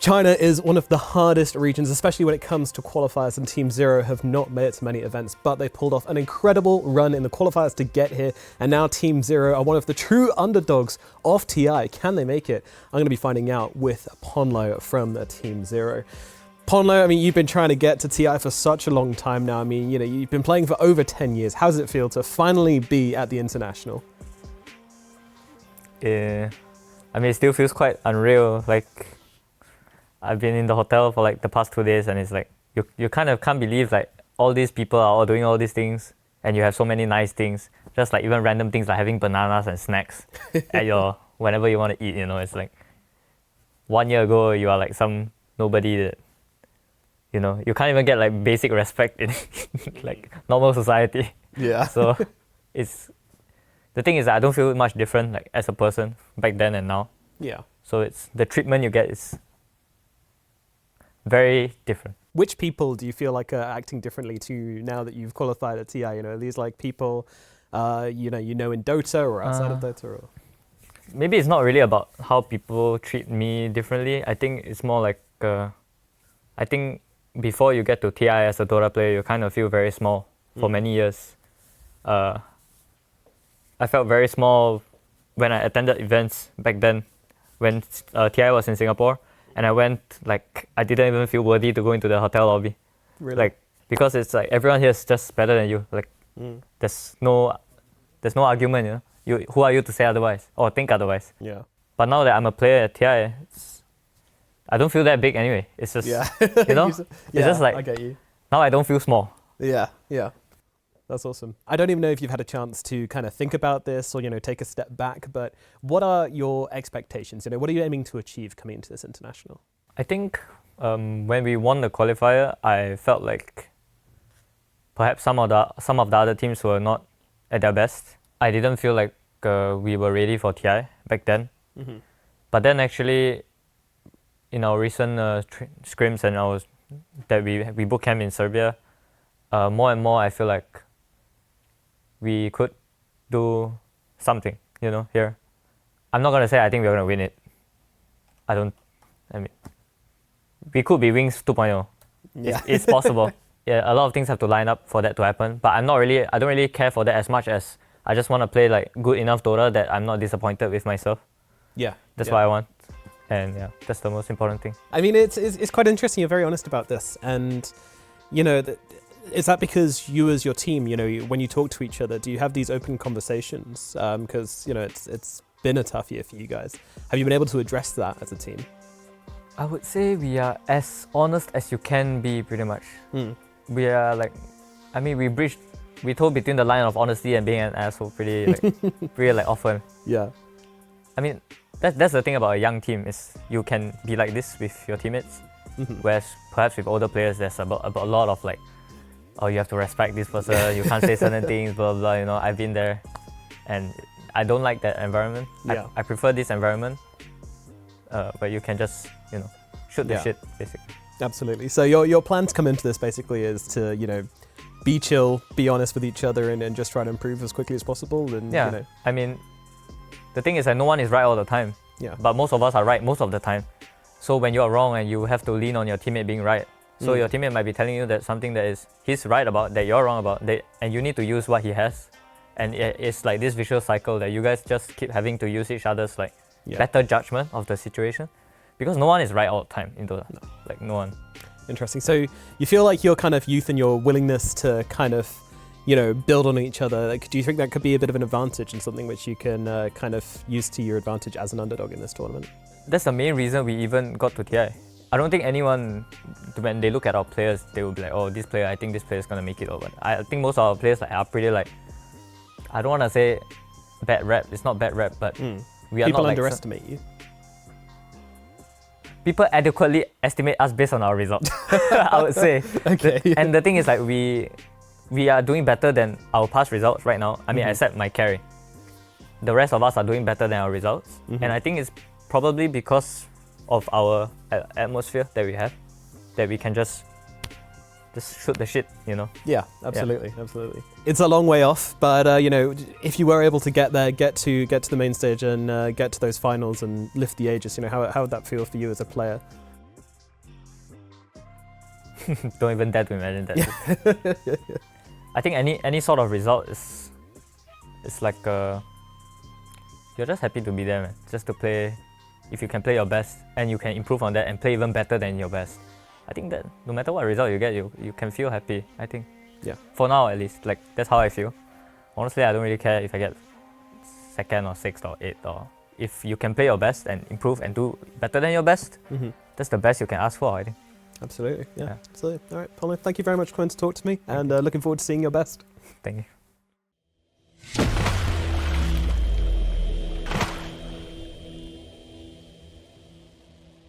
China is one of the hardest regions, especially when it comes to qualifiers, and Team Zero have not made it to many events, but they pulled off an incredible run in the qualifiers to get here, and now Team Zero are one of the true underdogs of TI. Can they make it? I'm going to be finding out with Ponlo from Team Zero. Ponlo, I mean, you've been trying to get to TI for such a long time now. I mean, you know, you've been playing for over 10 years. How does it feel to finally be at the International? I mean, it still feels quite unreal. Like, I've been in the hotel for like the past 2 days, and it's like you kind of can't believe like all these people are all doing all these things, and you have so many nice things. Just like even random things like having bananas and snacks at your whenever you want to eat. You know, it's like 1 year ago you are like some nobody that, you know, you can't even get like basic respect in like normal society. Yeah. So it's the thing is that I don't feel much different like as a person back then and now. Yeah. So it's the treatment you get is very different. Which people do you feel like are acting differently to now that you've qualified at TI? You know, are these like people, you know in Dota or outside of Dota? Or? Maybe it's not really about how people treat me differently. I think it's more like, I think before you get to TI as a Dota player, you kind of feel very small for many years. I felt very small when I attended events back then when TI was in Singapore. And I went, like, I didn't even feel worthy to go into the hotel lobby. Really? Like, because it's like, everyone here is just better than you. Like, there's no argument, you know? Who are you to say otherwise, or think otherwise? Yeah. But now that I'm a player at TI, I don't feel that big anyway. It's just, you know? It's just like, I get you. Now I don't feel small. Yeah, yeah. That's awesome. I don't even know if you've had a chance to kind of think about this or, you know, take a step back, but what are your expectations? You know, what are you aiming to achieve coming into this international? I think when we won the qualifier, I felt like perhaps some of the other teams were not at their best. I didn't feel like we were ready for TI back then. Mm-hmm. But then actually, in our recent scrims and that we boot camp in Serbia, more and more I feel like we could do something, you know, here. I'm not going to say I think we're going to win it. I mean, we could be Wings 2.0. Yeah. It's possible. Yeah, a lot of things have to line up for that to happen. But I don't really care for that as much as I just want to play like good enough Dota that I'm not disappointed with myself. Yeah. That's what I want. And yeah, that's the most important thing. I mean, it's quite interesting. You're very honest about this. And, you know, is that because you as your team, you know, when you talk to each other, do you have these open conversations? Because, you know, it's been a tough year for you guys. Have you been able to address that as a team? I would say we are as honest as you can be, pretty much. We are like, I mean, we told between the line of honesty and being an asshole pretty like often. Yeah. I mean, that's the thing about a young team is you can be like this with your teammates, whereas perhaps with older players, there's about a lot of like, oh, you have to respect this person, you can't say certain things, blah, blah, blah, you know, I've been there. And I don't like that environment. Yeah. I prefer this environment where you can just, you know, shoot the shit, basically. Absolutely. So your plan to come into this basically is to, you know, be chill, be honest with each other and just try to improve as quickly as possible. And, yeah, you know. I mean, the thing is that no one is right all the time. Yeah. But most of us are right most of the time. So when you are wrong and you have to lean on your teammate being right, so your teammate might be telling you that something that he's right about, that you're wrong about, and you need to use what he has. And it's like this vicious cycle that you guys just keep having to use each other's like better judgment of the situation. Because no one is right all the time in Dota. No. Like no one. Interesting. So you feel like your kind of youth and your willingness to kind of, you know, build on each other, like, do you think that could be a bit of an advantage and something which you can kind of use to your advantage as an underdog in this tournament? That's the main reason we even got to TI. I don't think anyone, when they look at our players, they will be like, oh, this player, I think this player is going to make it over. I think most of our players are pretty like, I don't want to say bad rep, it's not bad rep, but we are people not underestimate you. People adequately estimate us based on our results, I would say. Okay. And the thing is like, we are doing better than our past results right now. I mean, except my carry. The rest of us are doing better than our results. And I think it's probably because of our atmosphere that we have, that we can just shoot the shit, you know? Yeah, absolutely, absolutely. It's a long way off, but you know, if you were able to get there, get to the main stage and get to those finals and lift the Aegis, you know, how would that feel for you as a player? Don't even dare to imagine that. I think any sort of result is like you're just happy to be there, man. Just to play. If you can play your best and you can improve on that and play even better than your best, I think that no matter what result you get, you can feel happy. I think. Yeah. For now, at least, like that's how I feel. Honestly, I don't really care if I get 2nd or 6th or 8th, or if you can play your best and improve and do better than your best, that's the best you can ask for, I think. Absolutely, yeah. So, all right, Ponlo, thank you very much for coming to talk to me, and looking forward to seeing your best. Thank you.